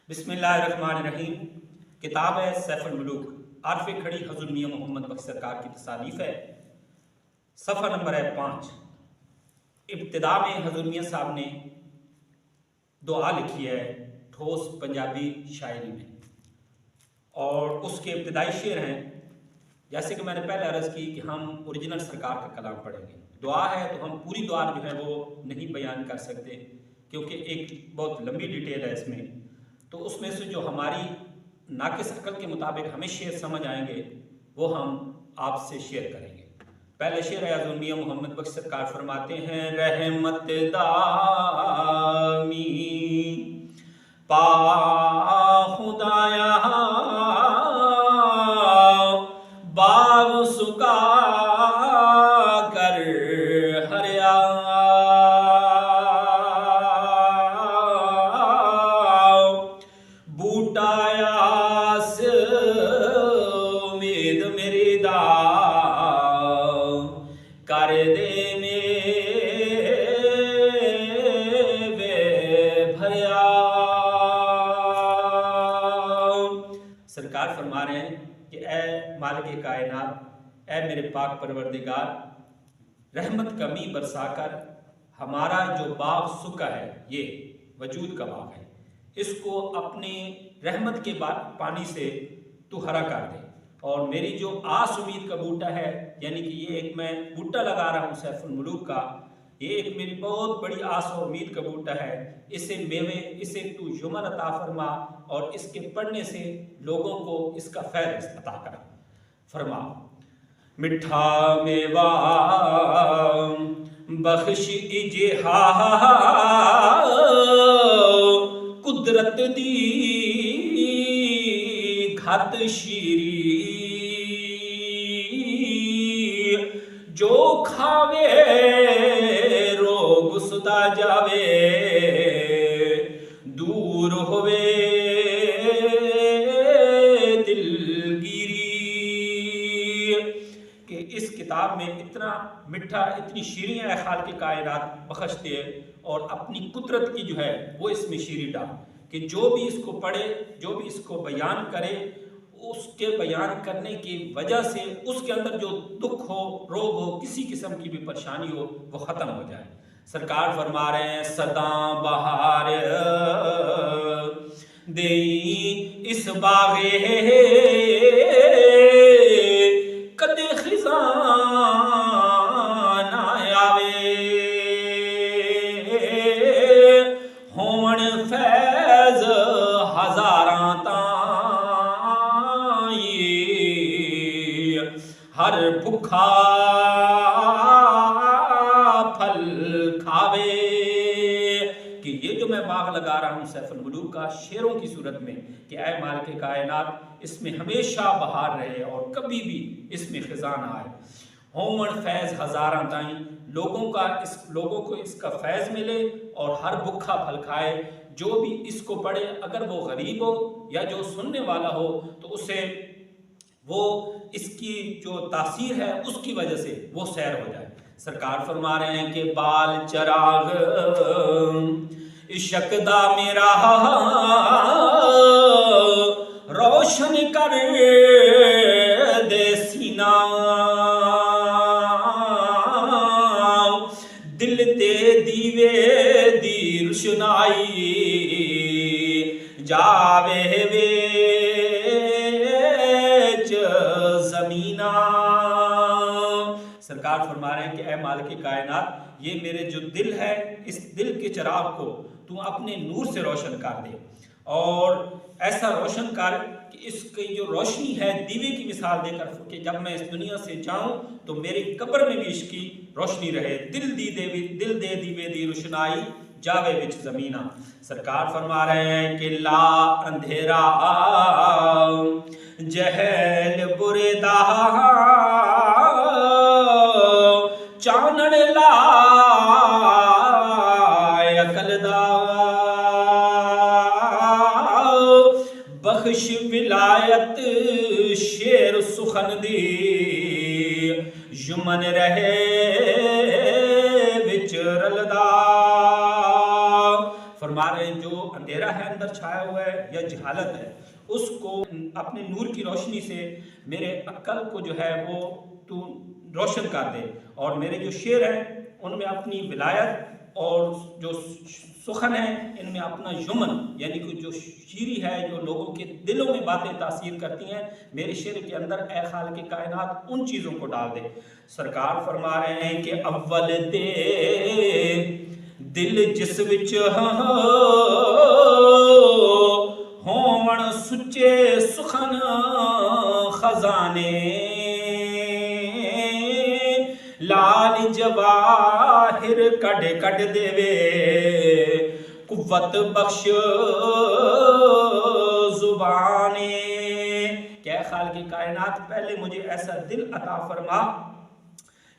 बिस्मिल्लाहिर्रहमानिर्रहीम। किताब है सैफ मुलूक, आरफ खड़ी हज़रत मियां मोहम्मद बख्श सरकार की तसानीफ है। सफ़ा नंबर है 5। इब्तिदा में हज़रत मियां साहब ने दुआ लिखी है ठोस पंजाबी शायरी में, और उसके इब्तिदाई शेर हैं। जैसे कि मैंने पहले अर्ज़ की कि हम ओरिजिनल सरकार का कलाम पढ़ेंगे। दुआ है तो हम पूरी दुआ जो है वो नहीं बयान कर सकते, क्योंकि एक बहुत लंबी डिटेल है इसमें। तो उसमें से जो हमारी नाकिस अकल के मुताबिक हमें शेर समझ आएंगे वो हम आपसे शेयर करेंगे। पहले शेर है हज़रत मियां मोहम्मद बख्श सरकार फरमाते हैं, रहमत दामी पा खुदाया बाग सुका कर हरिया बूटायास उम्मीद मेरी दा कर दे वे भरिया। सरकार फरमा रहे हैं कि ए मालिक कायनात, ए मेरे पाक परवरदिगार, रहमत कमी बरसाकर हमारा जो बाग सूखा है, ये वजूद का बाग है, इसको अपने रहमत के पानी से तू हरा कर दे। और मेरी जो आस उम्मीद का बूटा है, यानी कि ये एक मैं बूटा लगा रहा हूँ सैफुल मुलूक का, ये एक मेरी बहुत बड़ी आस और उम्मीद का बूटा है। इसे मेवे, इसे तू यमन अता फरमा, और इसके पढ़ने से लोगों को इसका फैज़ अता कर फरमा। मिठा मेवा बख्श इजहा कुदरत दी घत शीरी, जो खावे रोग सुता जावे दूर होवे दिलगिरी। कि इस किताब में इतना मिठा, इतनी शीरियाँ है खाल के कायनात बख्शते हैं, और अपनी कुदरत की जो है वो इसमें शीरी डाल कि जो भी इसको पढ़े, जो भी इसको बयान करे, उसके बयान करने की वजह से उसके अंदर जो दुख हो, रोग हो, किसी किस्म की भी परेशानी हो, वो ख़त्म हो जाए। सरकार फरमा रहे हैं, सदा बहार दे इस बागे कदे खिज़ां ना आवे, होवन फैज़ हज़ारां हर भुखा फल खावे। कि ये जो मैं बाग लगा रहा हूँ सैफुल मुलूक का शेरों की सूरत में, कि ऐ मालिक कायनात, इसमें हमेशा बहार रहे और कभी भी इसमें खिज़ां ना आए। होमन फैज़ हज़ारां ताईं, लोगों को इसका फैज़ मिले और हर भुखा फल खाए। जो भी इसको पढ़े, अगर वो गरीब हो या जो सुनने वाला हो, तो उसे वो इसकी जो तासीर है उसकी वजह से वो सैर हो जाए। सरकार फरमा रहे हैं कि बाल चराग इशकदा मेरा रोशन कर दे सीना, दिल ते दीवे दी रुशनाई जावे वे ज़मीना। सरकार फरमा रहे हैं कि ऐ मालिक कायनात, ये मेरे जो दिल है, इस दिल के चिराग को तू अपने नूर से रोशन कर दे, और ऐसा रोशन कर कि इसकी जो रोशनी है दीवे की मिसाल देकर, कि जब मैं इस दुनिया से जाऊं तो मेरी कब्र में भी इसकी रोशनी रहे। दिल दे दीवे दी रोशनाई जावे विच ज़मीना। सरकार फरमा रहे हैं कि ला अंधेरा जहल बुरेदा चानन ला अकलदा, बख्श विलायत शेर सुखन दी युमन रहे विच रलदा। फरमा रहे हैं जो اندھیرا ہے اندر چھایا ہوا ہے یا جہالت ہے، اس کو اپنے نور کی روشنی سے میرے عقل کو جو ہے وہ تو روشن کر دے، اور میرے جو شعر ہیں ان میں اپنی ولایت اور جو سخن ہے ان میں اپنا یمن یعنی کہ جو شیری ہے جو لوگوں کے دلوں میں باتیں تاثیر کرتی ہیں، میرے شعر کے اندر اے خالق کائنات ان چیزوں کو ڈال دے۔ سرکار فرما رہے ہیں کہ اول تے دل جس وچ ہون سچے سخن خزانے، لال جواہر کڈ کڈ دیوے قوت بخش زبانے۔ کہ خالق کائنات پہلے مجھے ایسا دل عطا فرما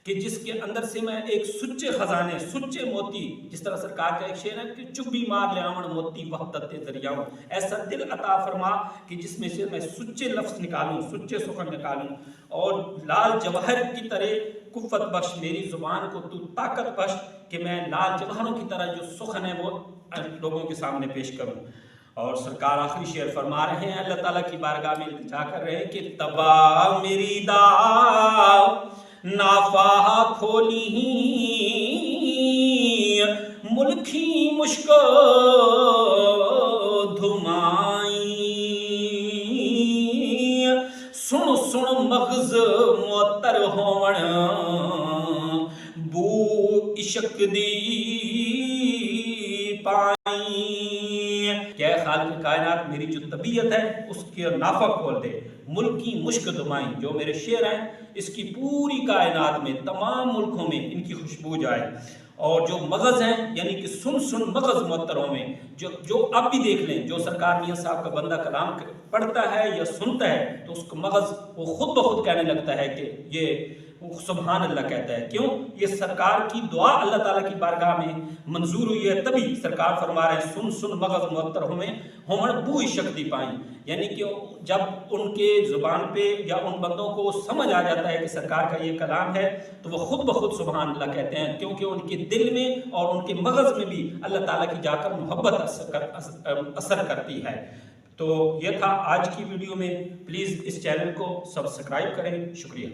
کہ جس کے اندر سے میں ایک سچے خزانے، سچے موتی، جس طرح سرکار کا ایک شعر ہے کہ چبی مار لے آمن موتی وحدت دریاؤں، ایسا دل عطا فرما کہ جس میں سے میں سچے لفظ نکالوں، سچے سخن نکالوں، اور لال جواہر کی طرح قوت بخش میری زبان کو تو طاقت بخش کہ میں لال جواہروں کی طرح جو سخن ہے وہ لوگوں کے سامنے پیش کروں۔ اور سرکار آخری شعر فرما رہے ہیں، اللہ تعالیٰ کی بارگاہ میں التجا کر رہے ہیں کہ تباہ میری دا نافاہ کھولی ملکی مشک دھمائی، سن سن مغز معطر ہون بو عشق دی پائی۔ کہ خالق کائنات میری جو طبیعت ہے اس کے نافع کھول دے، ملکی مشک دمائی، جو میرے شعر ہیں اس کی پوری کائنات میں تمام ملکوں میں ان کی خوشبو جائے، اور جو مغز ہیں یعنی کہ سن سن مغز معطروں میں جو اب بھی دیکھ لیں، جو سرکار میاں صاحب کا بندہ کلام پڑھتا ہے یا سنتا ہے تو اس کا مغز وہ خود بخود کہنے لگتا ہے کہ یہ سبحان اللہ کہتا ہے۔ کیوں؟ یہ سرکار کی دعا اللہ تعالیٰ کی بارگاہ میں منظور ہوئی ہے، تبھی سرکار فرما رہے ہیں سن سن مغز معطر ہمیں ہومن بو عشق دی پائیں، یعنی کہ جب ان کے زبان پہ یا ان بندوں کو سمجھ آ جاتا ہے کہ سرکار کا یہ کلام ہے تو وہ خود بخود سبحان اللہ کہتے ہیں، کیونکہ ان کے دل میں اور ان کے مغز میں بھی اللہ تعالیٰ کی جا کر محبت اثر کرتی ہے۔ تو یہ تھا آج کی ویڈیو میں، پلیز اس چینل کو سبسکرائب کریں، شکریہ۔